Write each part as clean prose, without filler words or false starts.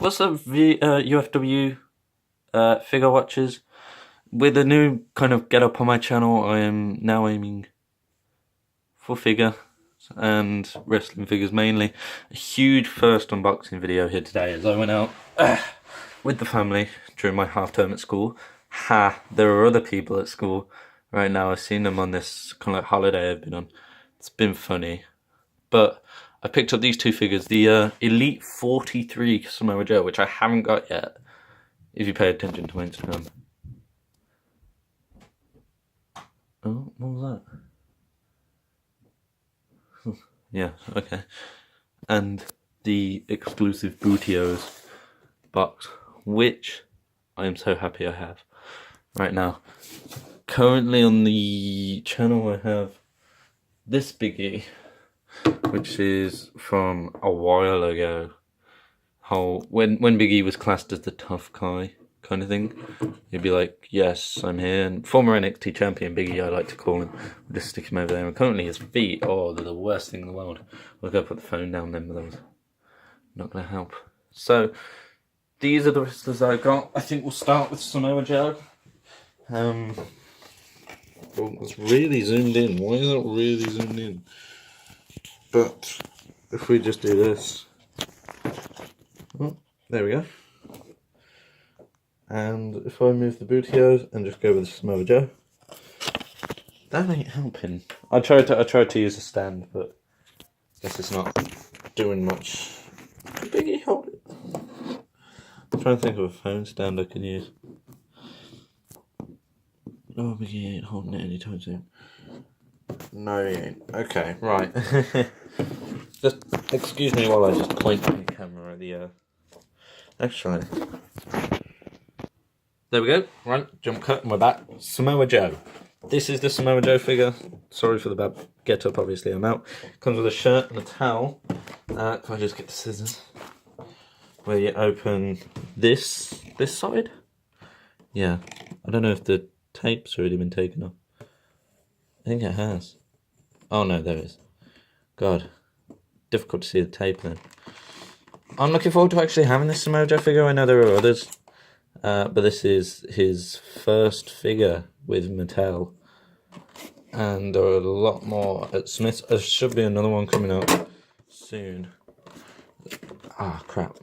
What's up, UFW figure watchers? With a new kind of get up on my channel, I am now aiming for figure and wrestling figures mainly. A huge first unboxing video here today as I went out with the family during my half term at school. There are other people at school right now. I've seen them on this kind of like holiday I've been on. It's been funny. But I picked up these two figures, the Elite 43 Samoa Joe, which I haven't got yet, if you pay attention to my Instagram. Oh, what was that? Yeah, okay. And the exclusive Bootios box, which I am so happy I have right now. Currently on the channel I have this biggie, which is from a while ago. When Big E was classed as the tough guy kind of thing, he'd be like, yes, I'm here. And former NXT champion Big E, I like to call him. We'll just stick him over there. And currently his feet, oh, they're the worst thing in the world. I'll go put the phone down then, but that was not going to help. So these are the wrestlers I got. I think we'll start with Samoa Joe. Well, it's really zoomed in. Why is it really zoomed in? But if we just do this, oh, there we go. And if I move the Bootios and just go with the Samoa Joe, that ain't helping. I tried to use a stand, but I guess it's not doing much. Can Biggie hold it? I'm trying to think of a phone stand I can use. Oh, Biggie ain't holding it anytime soon. No, he ain't. Okay, right. Just excuse me while I just point the camera at the actually. There we go. Right, jump cut and we're back. Samoa Joe. This is the Samoa Joe figure. Sorry for the bad get up, obviously I'm out. Comes with a shirt and a towel. Can I just get the scissors? Where you open this side? Yeah. I don't know if the tape's already been taken off. I think it has. Oh no, there it is. God. Difficult to see the tape then. I'm looking forward to actually having this Samoa Joe figure. I know there are others. But this is his first figure with Mattel. And there are a lot more at Smith's. There should be another one coming out soon. Ah, crap.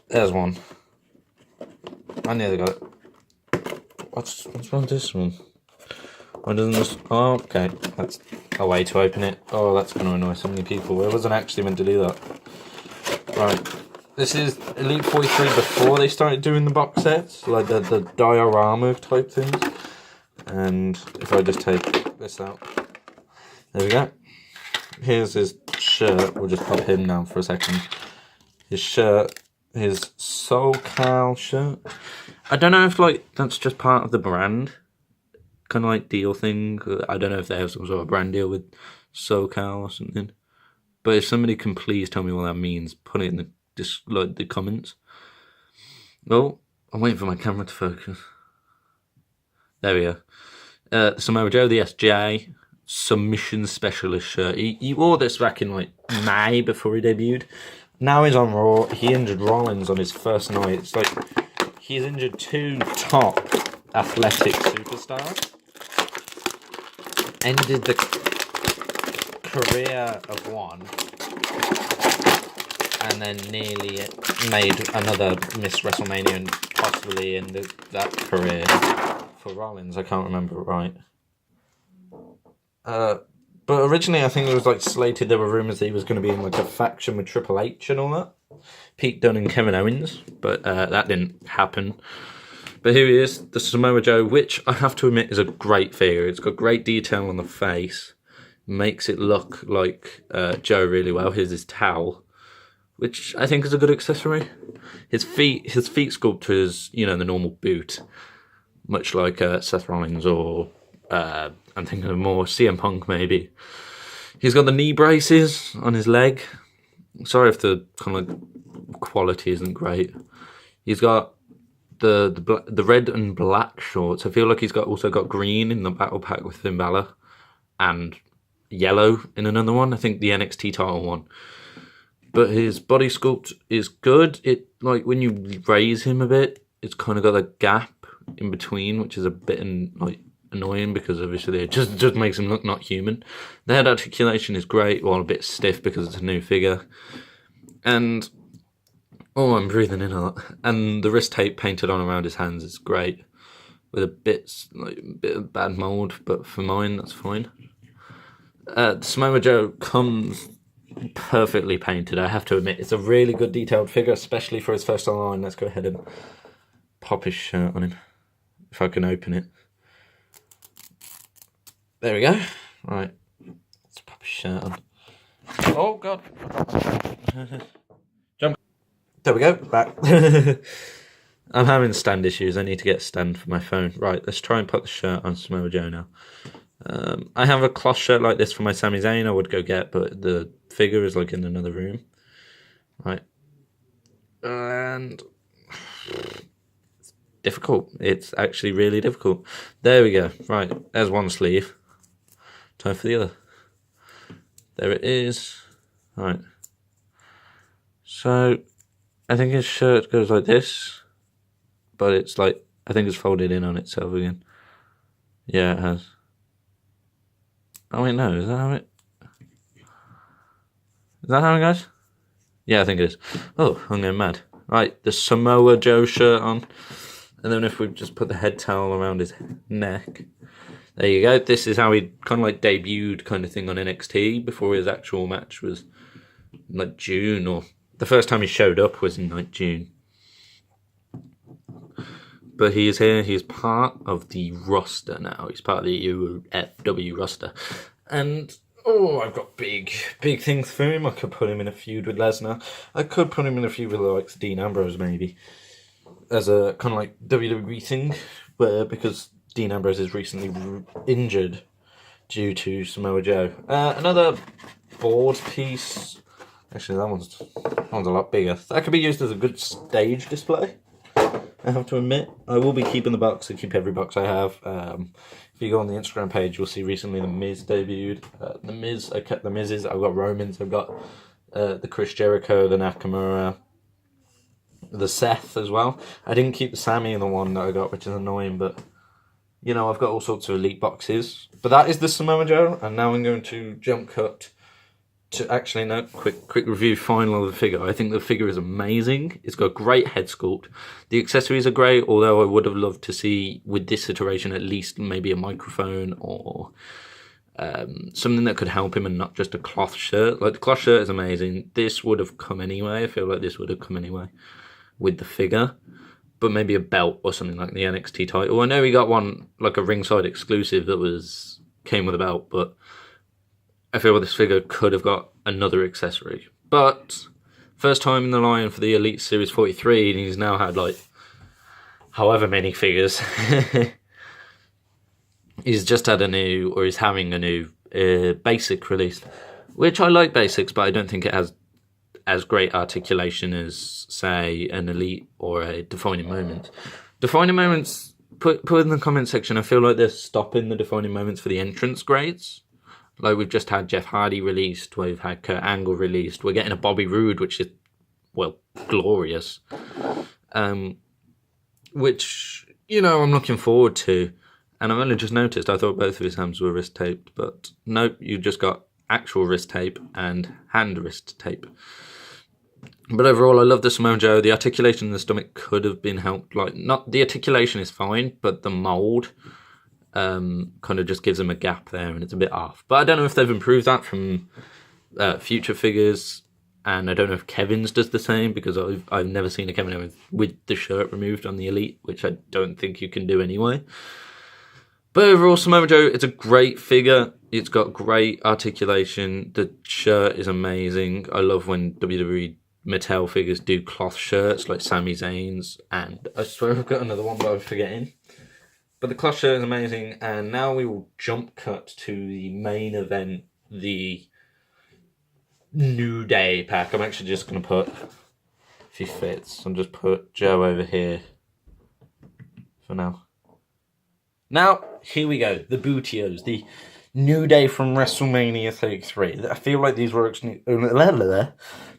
There's one. I nearly got it. What's wrong with this one? Why doesn't this... Oh, okay. That's a way to open it. Oh, that's going to annoy so many people. I wasn't actually meant to do that. Right. This is Elite 43 before they started doing the box sets. Like the diorama type things. And if I just take this out. There we go. Here's his shirt. We'll just pop him down for a second. His shirt. His SoCal shirt. I don't know if like that's just part of the brand. Kind of like deal thing. I don't know if they have some sort of brand deal with SoCal or something. But if somebody can please tell me what that means, put it in the comments. Oh, I'm waiting for my camera to focus. There we go. Samoa Joe, the SJ submission specialist shirt. He wore this back in like May before he debuted. Now he's on Raw. He injured Rollins on his first night. It's like he's injured two top athletic superstars. Ended the career of one, and then nearly made another Miss WrestleMania and possibly ended that career for Rollins. I can't remember right. But originally I think it was like slated, there were rumours that he was going to be in like a faction with Triple H and all that. Pete Dunne and Kevin Owens, but that didn't happen. But here he is, the Samoa Joe, which I have to admit is a great figure. It's got great detail on the face. Makes it look like Joe really well. Here's his towel, which I think is a good accessory. His feet sculpture is, you know, the normal boot. Much like Seth Rollins or, I'm thinking of more CM Punk maybe. He's got the knee braces on his leg. Sorry if the kind of like quality isn't great. He's got the red and black shorts. I feel like he's also got green in the battle pack with Finn Balor and yellow in another one. I think the NXT title one. but his body sculpt is good. It, like, when you raise him a bit, it's kind of got a gap in between, which is a bit annoying because obviously it just makes him look not human. The head articulation is great, while a bit stiff because it's a new figure. And I'm breathing in a lot. And the wrist tape painted on around his hands is great, with a bit of bad mold, but for mine that's fine. Samoa Joe comes perfectly painted, I have to admit. It's a really good detailed figure, especially for his first online. Let's go ahead and pop his shirt on him, if I can open it. There we go. Right, let's pop his shirt on. Oh god. Jump. There we go, back. I'm having stand issues. I need to get a stand for my phone. Right, let's try and put the shirt on Samoa Joe now. I have a cloth shirt like this for my Sami Zayn I would go get, but the figure is like in another room. Right. And it's difficult. It's actually really difficult. There we go. Right, there's one sleeve. Time for the other. There it is. Right. So, I think his shirt goes like this, but it's like, I think it's folded in on itself again. Yeah, it has. Oh wait, no, is that how it goes? Yeah, I think it is. Oh, I'm going mad. Right, the Samoa Joe shirt on. And then if we just put the head towel around his neck. There you go. This is how he kind of like debuted kind of thing on NXT before his actual match was like June, or the first time he showed up was in like June. But he is here. He's part of the roster now. He's part of the UFW roster. And, I've got big things for him. I could put him in a feud with Lesnar. I could put him in a feud with like Dean Ambrose maybe. As a kind of like WWE thing. Because Dean Ambrose is recently injured due to Samoa Joe. Another board piece. Actually, that one's a lot bigger. That could be used as a good stage display. I have to admit, I will be keeping the box. I keep every box I have. If you go on the Instagram page, you'll see recently The Miz debuted. The Miz, I kept the Miz's. I've got Romans. I've got the Chris Jericho, the Nakamura, the Seth as well. I didn't keep the Sammy in the one that I got, which is annoying, but you know, I've got all sorts of elite boxes. But that is the Samoa Joe, and now I'm going to jump cut to actually, no, quick review final of the figure. I think the figure is amazing. It's got great head sculpt. The accessories are great, although I would have loved to see, with this iteration, at least maybe a microphone or something that could help him and not just a cloth shirt. Like, the cloth shirt is amazing. This would have come anyway. I feel like this would have come anyway with the figure. But maybe a belt or something like the NXT title. I know he got one, like a ringside exclusive that came with a belt, but I feel this figure could have got another accessory. But first time in the line for the Elite Series 43, and he's now had like however many figures. He's just had he's having a new basic release, which I like basics, but I don't think it has as great articulation as, say, an Elite or a Defining Moment. Defining Moments, put in the comment section, I feel like they're stopping the Defining Moments for the entrance grades. Like, we've just had Jeff Hardy released, we've had Kurt Angle released, we're getting a Bobby Roode, which is, well, glorious. Which, you know, I'm looking forward to. And I've only just noticed, I thought both of his hands were wrist taped, but nope, you just got actual wrist tape and hand wrist tape. But overall, I love the Samoa Joe. The articulation in the stomach could have been helped. Like, not the articulation is fine, but the mold kind of just gives him a gap there, and it's a bit off. But I don't know if they've improved that from future figures, and I don't know if Kevin's does the same, because I've never seen a Kevin with the shirt removed on the Elite, which I don't think you can do anyway. But overall, Samoa Joe, it's a great figure. It's got great articulation. The shirt is amazing. I love when WWE Mattel figures do cloth shirts like Sami Zayn's, and I swear I've got another one but I'm forgetting. But the cloth shirt is amazing, and now we will jump cut to the main event, the New Day pack. I'm actually just going to put, if he fits, I'll just put Joe over here for now. Now, here we go, the Bootios, the New Day from WrestleMania 33. I feel like these were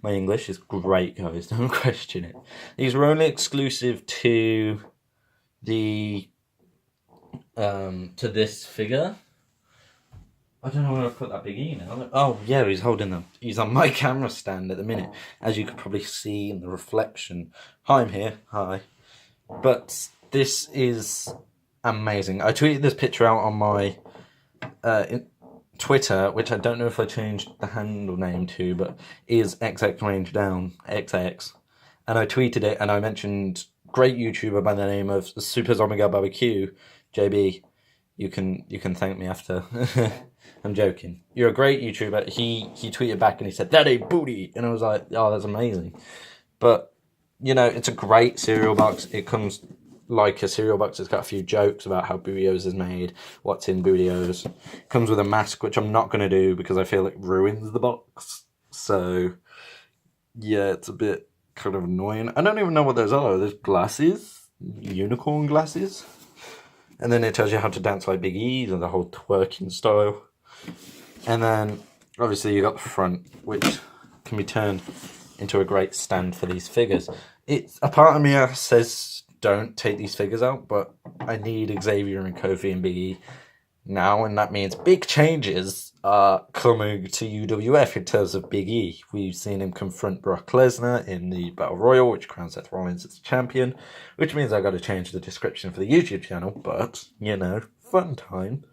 my English is great, guys. Don't question it. These were only exclusive to the to this figure. I don't know where I put that Big E now. Oh yeah, he's holding them. He's on my camera stand at the minute, as you could probably see in the reflection. Hi, I'm here. Hi. But this is amazing. I tweeted this picture out on my Twitter, which I don't know if I changed the handle name to, but is XX Range Down XX, and I tweeted it and I mentioned great YouTuber by the name of Super Zombie Girl Barbecue, JB. You can thank me after. I'm joking. You're a great YouTuber. He tweeted back and he said, "That ain't booty," and I was like, "Oh, that's amazing." But you know, it's a great cereal box. It comes like a cereal box. It's got a few jokes about how Booty-O's is made, what's in Booty-O's. Comes with a mask, which I'm not going to do because I feel it ruins the box. So, yeah, it's a bit kind of annoying. I don't even know what those are. There's glasses, unicorn glasses. And then it tells you how to dance like Big E, and the whole twerking style. And then, obviously, you got the front, which can be turned into a great stand for these figures. It's a part of me says don't take these figures out, but I need Xavier and Kofi and Big E now, and that means big changes are coming to UWF in terms of Big E. We've seen him confront Brock Lesnar in the Battle Royal, which crowns Seth Rollins as champion, which means I've got to change the description for the YouTube channel, but, you know, fun time.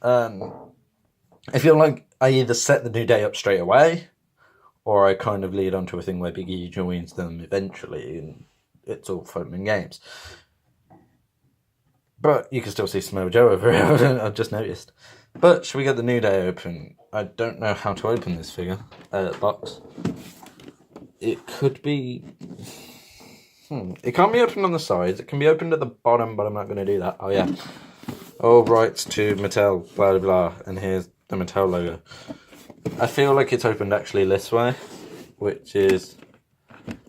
I feel like I either set the New Day up straight away, or I kind of lead onto a thing where Big E joins them eventually, and it's all fun and games. But you can still see Samoa Joe over here, I've just noticed. But should we get the New Day open? I don't know how to open this figure, box. It could be... It can't be opened on the sides, it can be opened at the bottom, but I'm not going to do that. Oh yeah. All rights to Mattel, blah blah blah, and here's the Mattel logo. I feel like it's opened actually this way, which is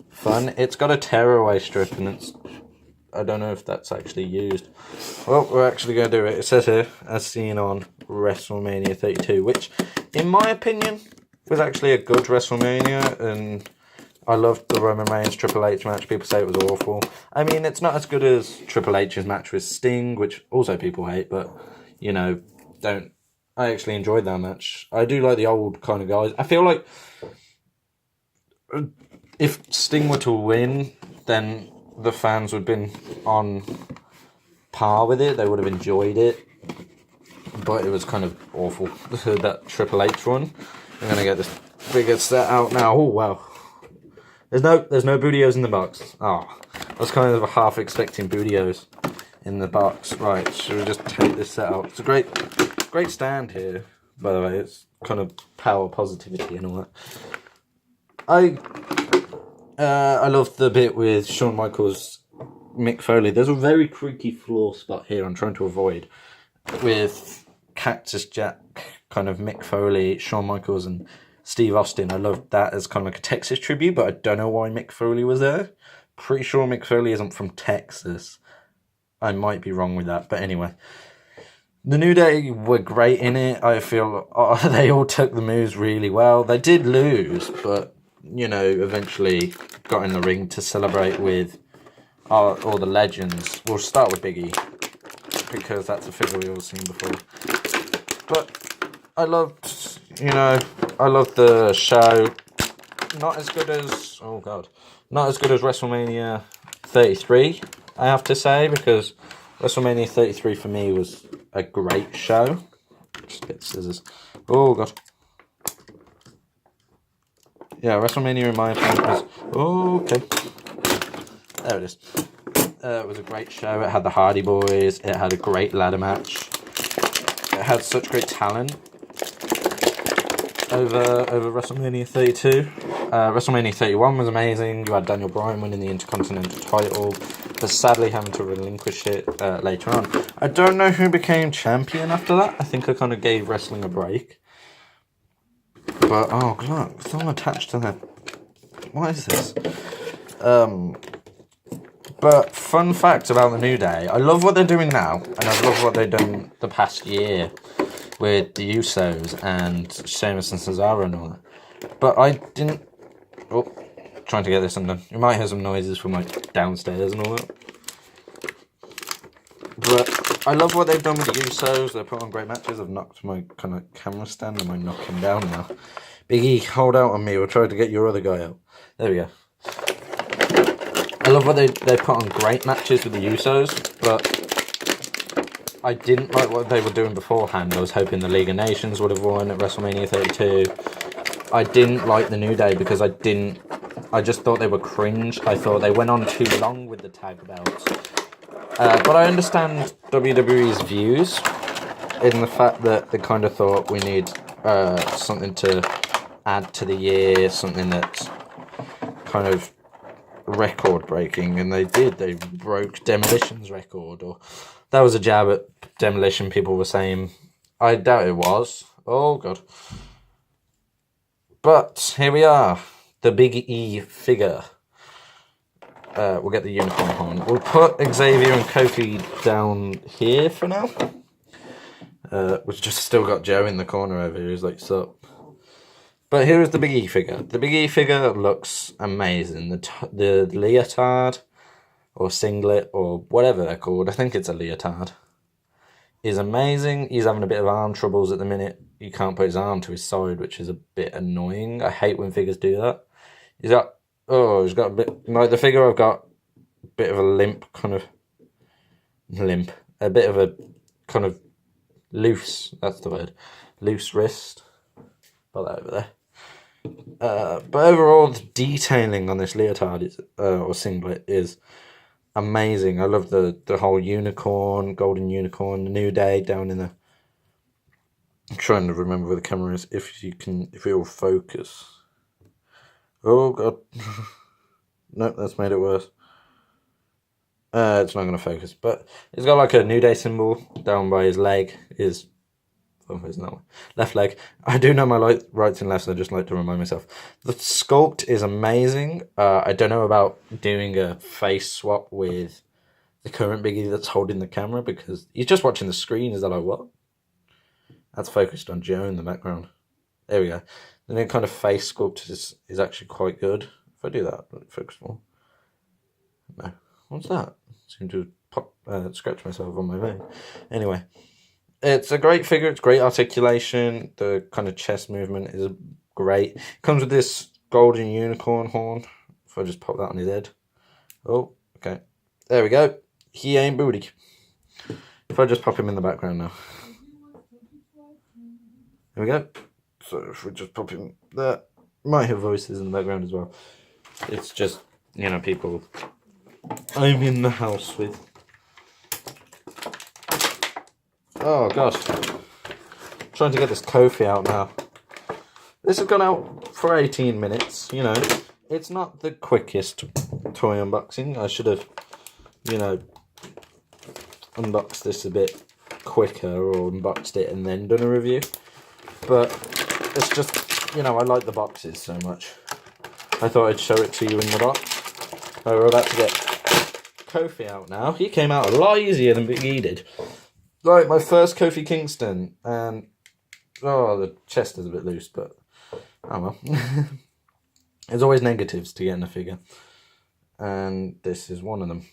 fun. It's got a tearaway strip, and it's... I don't know if that's actually used. Well, we're actually going to do it. It says here, as seen on WrestleMania 32, which, in my opinion, was actually a good WrestleMania, and I loved the Roman Reigns Triple H match. People say it was awful. I mean, it's not as good as Triple H's match with Sting, which also people hate, but, you know, I actually enjoyed that match. I do like the old kind of guys. I feel like if Sting were to win, then the fans would have been on par with it. They would have enjoyed it. But it was kind of awful, that Triple H one. I'm going to get this bigger set out now. Oh, wow. There's no Booty-O's in the box. Oh, I was kind of half expecting Booty-O's in the box. Right, should we just take this set out? It's a great stand here, by the way. It's kind of power positivity and all that. I love the bit with Shawn Michaels, Mick Foley. There's a very creaky floor spot here I'm trying to avoid with Cactus Jack, kind of Mick Foley, Shawn Michaels, and Steve Austin. I loved that as kind of like a Texas tribute, but I don't know why Mick Foley was there. Pretty sure Mick Foley isn't from Texas. I might be wrong with that, but anyway. The New Day were great in it. I feel they all took the moves really well. They did lose, but, you know, eventually got in the ring to celebrate with all the legends. We'll start with Big E, because that's a figure we've all seen before. But I loved the show. Not as good as, not as good as WrestleMania 33, I have to say, because WrestleMania 33 for me was a great show. Just get scissors. Oh, God. Yeah, WrestleMania in my opinion was... Oh, okay. There it is. It was a great show. It had the Hardy Boys. It had a great ladder match. It had such great talent over WrestleMania 32. WrestleMania 31 was amazing. You had Daniel Bryan winning the Intercontinental title, but sadly having to relinquish it later on. I don't know who became champion after that. I think I kind of gave wrestling a break. But, oh, look, it's all attached to that. What is this? But, fun fact about the New Day. I love what they're doing now, and I love what they've done the past year. with the Usos and Sheamus and Cesaro and all that. But I didn't... Oh, trying to get this undone. You might hear some noises from like downstairs and all that. But I love what they've done with the Usos. They put on great matches. I've knocked my kind of camera stand. Am I knocking down now? Big E, hold out on me. We'll try to get your other guy out. There we go. I love what they put on great matches with the Usos, but I didn't like what they were doing beforehand. I was hoping the League of Nations would have won at WrestleMania 32. I didn't like the New Day because I just thought they were cringe. I thought they went on too long with the tag belts. But I understand WWE's views in the fact that they kind of thought we need something to add to the year, something that's kind of record breaking, and they did. They broke Demolition's record, or that was a jab at Demolition, people were saying. I doubt it was. Oh god. But here we are, the Big E figure. We'll get the unicorn horn. We'll put Xavier and Kofi down here for now. We've just still got Joe in the corner over here. He's like, sup. But here is the Big E figure. The Big E figure looks amazing. The leotard, or singlet, or whatever they're called, I think it's a leotard, is amazing. He's having a bit of arm troubles at the minute. He can't put his arm to his side, which is a bit annoying. I hate when figures do that. He's got a bit, like the figure I've got, a bit of a limp, a bit of a kind of loose, that's the word, loose wrist. Put that over there. But overall, the detailing on this leotard is, or singlet is amazing. I love the whole unicorn, golden unicorn, the New Day down in the... I'm trying to remember where the camera is, if it will focus. Oh god. Nope, that's made it worse. It's not going to focus, but it's got like a New Day symbol down by his leg, isn't that one? Left leg. I do know my rights and lefts, I just like to remind myself. The sculpt is amazing. I don't know about doing a face swap with the current Big E that's holding the camera, because he's just watching the screen. Is that like, what? That's focused on Joe in the background. There we go. The new kind of face sculpt is actually quite good. If I do that, will it focus more? No. What's that? Seem to scratch myself on my vein. Anyway. It's a great figure. It's great articulation. The kind of chest movement is great. It comes with this golden unicorn horn. If I just pop that on his head. Oh, okay. There we go. He ain't booty. If I just pop him in the background now. There we go. So if we just pop him there. Might have voices in the background as well. It's just, people I'm in the house with. Oh gosh, trying to get this Kofi out now. This has gone out for 18 minutes, It's not the quickest toy unboxing. I should have, unboxed this a bit quicker, or unboxed it and then done a review. But it's just, I like the boxes so much. I thought I'd show it to you in the box. So we're about to get Kofi out now. He came out a lot easier than Big E did. Right, my first Kofi Kingston, and the chest is a bit loose, but oh well. There's always negatives to getting a figure, and this is one of them.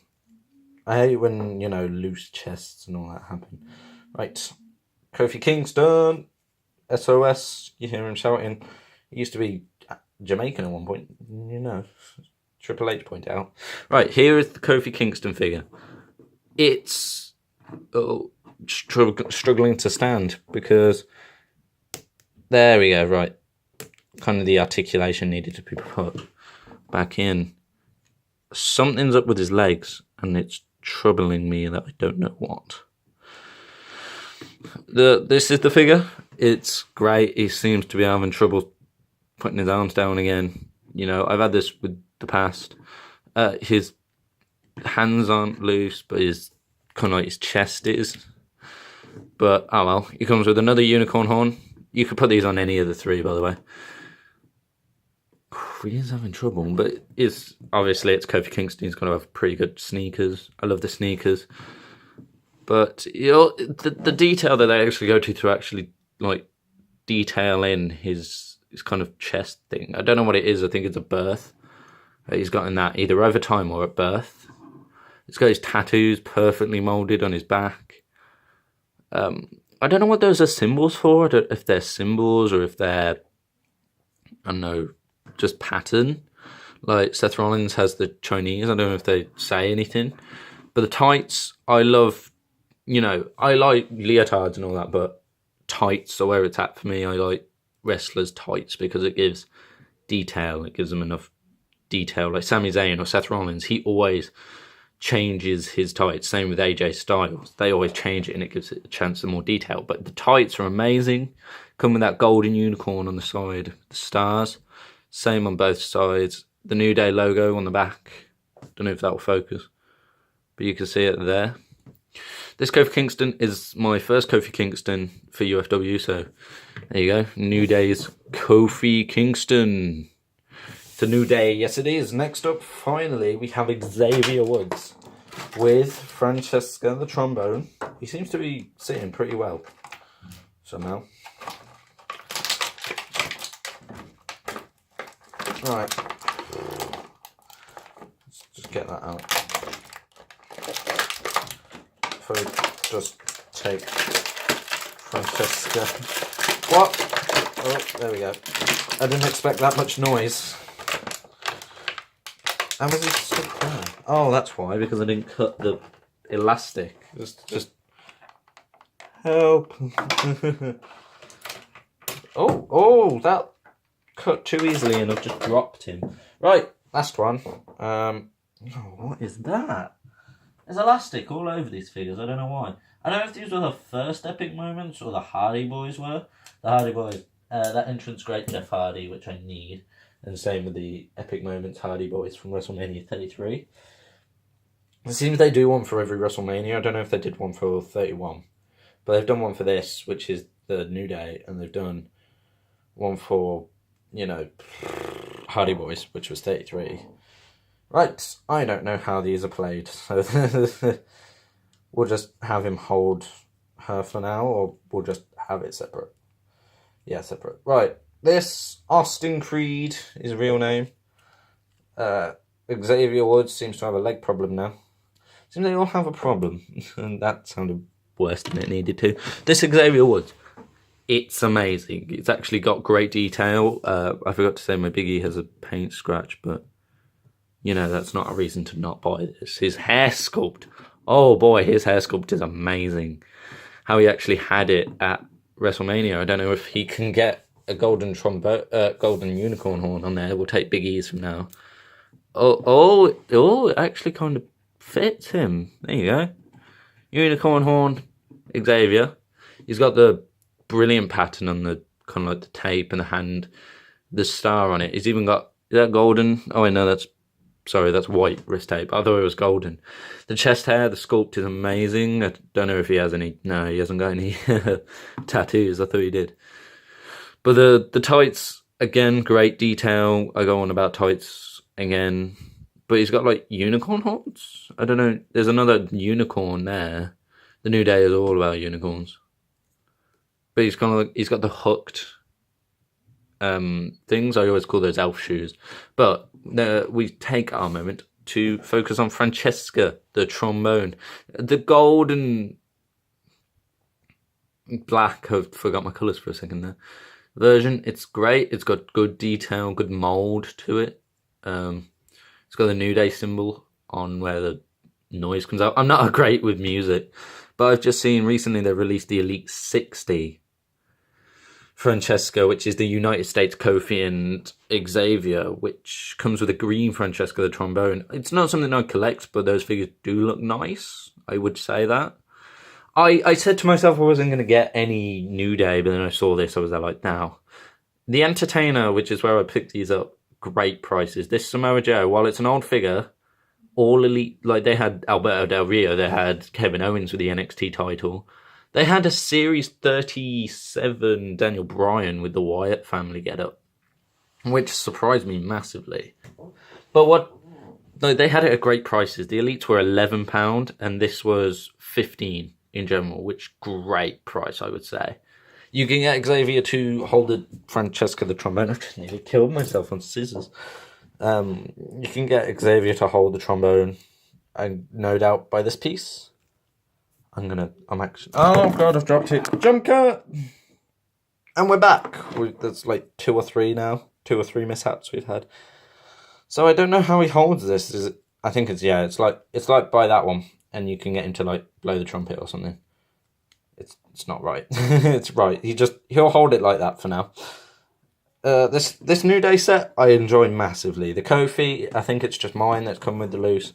I hate when, loose chests and all that happen. Right, Kofi Kingston, SOS, you hear him shouting. He used to be Jamaican at one point, Triple H pointed out. Right, here is the Kofi Kingston figure. It's... struggling to stand, because there we go, right, kind of the articulation needed to be put back in. Something's up with his legs, and it's troubling me that I don't know what. This is the figure. It's great. He seems to be having trouble putting his arms down again. I've had this with the past. His hands aren't loose, but his kind of like his chest is. But, oh well, he comes with another unicorn horn. You could put these on any of the three, by the way. He is having trouble, but obviously it's Kofi Kingston. He's going to have pretty good sneakers. I love the sneakers. But the detail that they actually go to actually like detail in his kind of chest thing. I don't know what it is. I think it's a birth that he's got in that, either over time or at birth. He's got his tattoos perfectly molded on his back. I don't know what those are symbols for. I don't know if they're symbols or if they're, I don't know, just pattern. Like Seth Rollins has the Chinese. I don't know if they say anything. But the tights, I love, I like leotards and all that, but tights are where it's at for me. I like wrestlers' tights because it gives detail. It gives them enough detail. Like Sami Zayn or Seth Rollins, he always changes his tights. Same with AJ Styles. They always change it and it gives it a chance of more detail. But the tights are amazing. Come with that golden unicorn on the side, the stars. Same on both sides. The New Day logo on the back. Don't know if that will focus, but you can see it there. This Kofi Kingston is my first Kofi Kingston for UFW, so there you go. New Day's Kofi Kingston. It's a new day. Yes, it is. Next up, finally, we have Xavier Woods with Francesca the trombone. He seems to be sitting pretty well somehow. Right. Let's just get that out. If I just take Francesca. What? Oh, there we go. I didn't expect that much noise. How was it stuck there? Oh, that's why, because I didn't cut the elastic. Just help. oh, that cut too easily and I've just dropped him. Right, last one. What is that? There's elastic all over these figures. I don't know why. I don't know if these were the first epic moments or the Hardy Boys were. The Hardy Boys, that entrance great Jeff Hardy, which I need. And same with the epic moments Hardy Boys from WrestleMania 33. It seems they do one for every WrestleMania. I don't know if they did one for 31. But they've done one for this, which is the New Day. And they've done one for, Hardy Boys, which was 33. Right, I don't know how these are played. So we'll just have him hold her for now, or we'll just have it separate. Yeah, separate. Right. This, Austin Creed, is a real name. Xavier Woods seems to have a leg problem now. Seems they all have a problem. And that sounded worse than it needed to. This Xavier Woods, it's amazing. It's actually got great detail. I forgot to say my biggie has a paint scratch, but, that's not a reason to not buy this. His hair sculpt. Oh boy, his hair sculpt is amazing. How he actually had it at WrestleMania. I don't know if he can get a golden unicorn horn on there. We'll take Big E's from now. It actually kind of fits him. There you go. Unicorn horn, Xavier. He's got the brilliant pattern on the kind of like the tape and the hand, the star on it. He's even got, is that golden? Oh, no, that's white wrist tape. I thought it was golden. The chest hair, the sculpt is amazing. I don't know if he has any. No, he hasn't got any tattoos. I thought he did. But the tights, again, great detail. I go on about tights again. But he's got like unicorn horns. I don't know. There's another unicorn there. The New Day is all about unicorns. But he's kind of like, he's got the hooked things. I always call those elf shoes. But we take our moment to focus on Francesca, the trombone. The gold and black, I forgot my colours for a second there. Version, it's great. It's got good detail, good mould to it. It's got the New Day symbol on where the noise comes out. I'm not great with music, but I've just seen recently they released the Elite 60 Francesca, which is the United States Kofi and Xavier, which comes with a green Francesca, the trombone. It's not something I collect, but those figures do look nice. I would say that. I said to myself I wasn't going to get any New Day, but then I saw this. I was like, now. The Entertainer, which is where I picked these up, great prices. This Samoa Joe, while it's an old figure, all elite. Like, they had Alberto Del Rio, they had Kevin Owens with the NXT title. They had a Series 37 Daniel Bryan with the Wyatt family getup, which surprised me massively. But they had it at great prices. The Elites were £11 and this was £15. in general, which great price, I would say. You can get Xavier to hold the Francesca the trombone. I just nearly killed myself on scissors. You can get Xavier to hold the trombone, and no doubt by this piece. I'm actually. Oh god, I've dropped it. Jump cut! And we're back. There's like 2 or 3 now. 2 or 3 mishaps we've had. So I don't know how he holds this. I think it's like by that one, and you can get him to like blow the trumpet or something. It's not right. It's right. He'll hold it like that for now. This New Day set I enjoy massively. The Kofi, I think it's just mine that's come with the loose,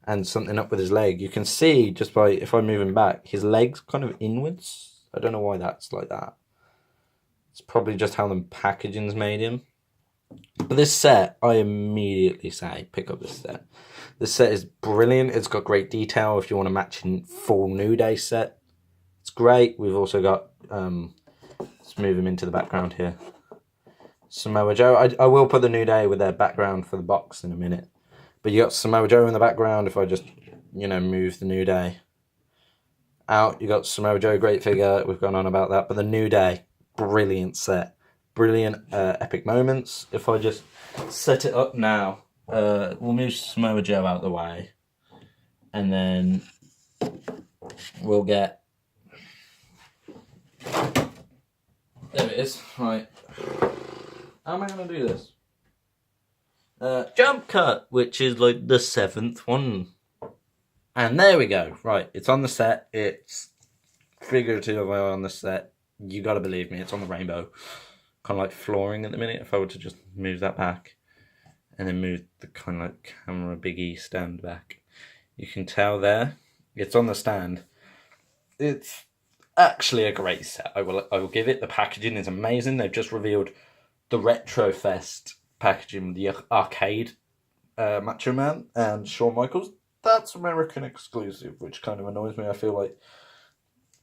and something up with his leg. You can see just by if I move him back, his leg's kind of inwards. I don't know why that's like that. It's probably just how the packaging's made him. But this set, I immediately say, pick up this set. This set is brilliant. It's got great detail if you want a matching full New Day set. It's great. We've also got, let's move him into the background here. Samoa Joe. I will put the New Day with their background for the box in a minute. But you got Samoa Joe in the background. If I just, move the New Day out, you got Samoa Joe, great figure. We've gone on about that. But the New Day, brilliant set. Brilliant epic moments. If I just set it up now, we'll move Samoa Joe out of the way. And then we'll get... There it is. Right. How am I going to do this? Jump cut, which is like the 7th one. And there we go. Right, it's on the set. It's figuratively on the set. You got to believe me, it's on the rainbow. Kind of like flooring at the minute. If I were to just move that back and then move the kind of like camera Big E stand back, you can tell there it's on the stand. It's actually a great set. I will give it. The packaging is amazing. They've just revealed the Retro Fest packaging with the arcade Macho Man and Shawn Michaels. That's American exclusive, which kind of annoys me. I feel like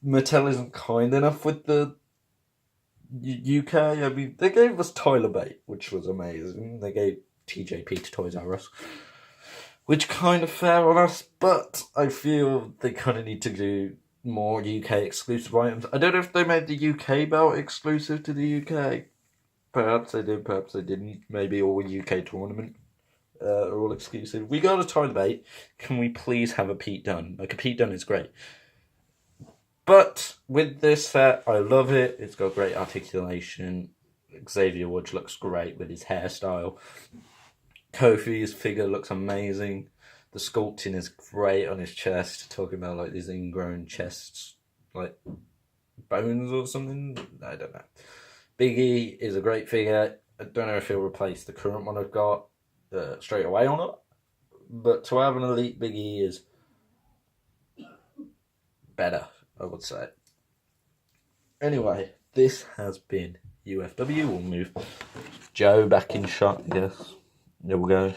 Mattel isn't kind enough with the UK. I mean, they gave us Tyler Bate, which was amazing. They gave TJP to Toys R Us, which kind of fair on us, but I feel they kind of need to do more UK exclusive items. I don't know if they made the UK belt exclusive to the UK. Perhaps they did, perhaps they didn't. Maybe all UK tournament are all exclusive. We got a Tyler Bate. Can we please have a Pete Dunne? Like, a Pete Dunne is great. But with this set, I love it. It's got great articulation. Xavier Woods looks great with his hairstyle. Kofi's figure looks amazing. The sculpting is great on his chest. Talking about like these ingrown chests, like bones or something. I don't know. Big E is a great figure. I don't know if he'll replace the current one I've got straight away or not. But to have an elite Big E is better, I would say. Anyway, this has been UFW. We'll move Joe back in shot, yes. There we go.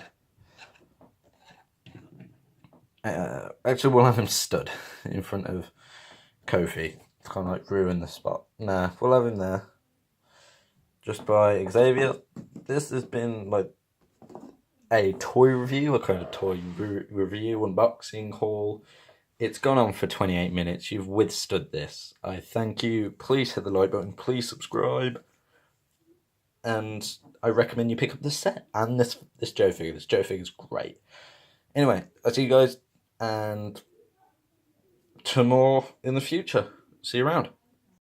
Actually, we'll have him stood in front of Kofi. It's kind of like ruin the spot. Nah, we'll have him there. Just by Xavier. This has been like a toy review, a kind of toy review, unboxing haul. It's gone on for 28 minutes. You've withstood this. I thank you. Please hit the like button. Please subscribe. And I recommend you pick up this set and this Joe figure. This Joe figure is great. Anyway, I'll see you guys and to more in the future. See you around.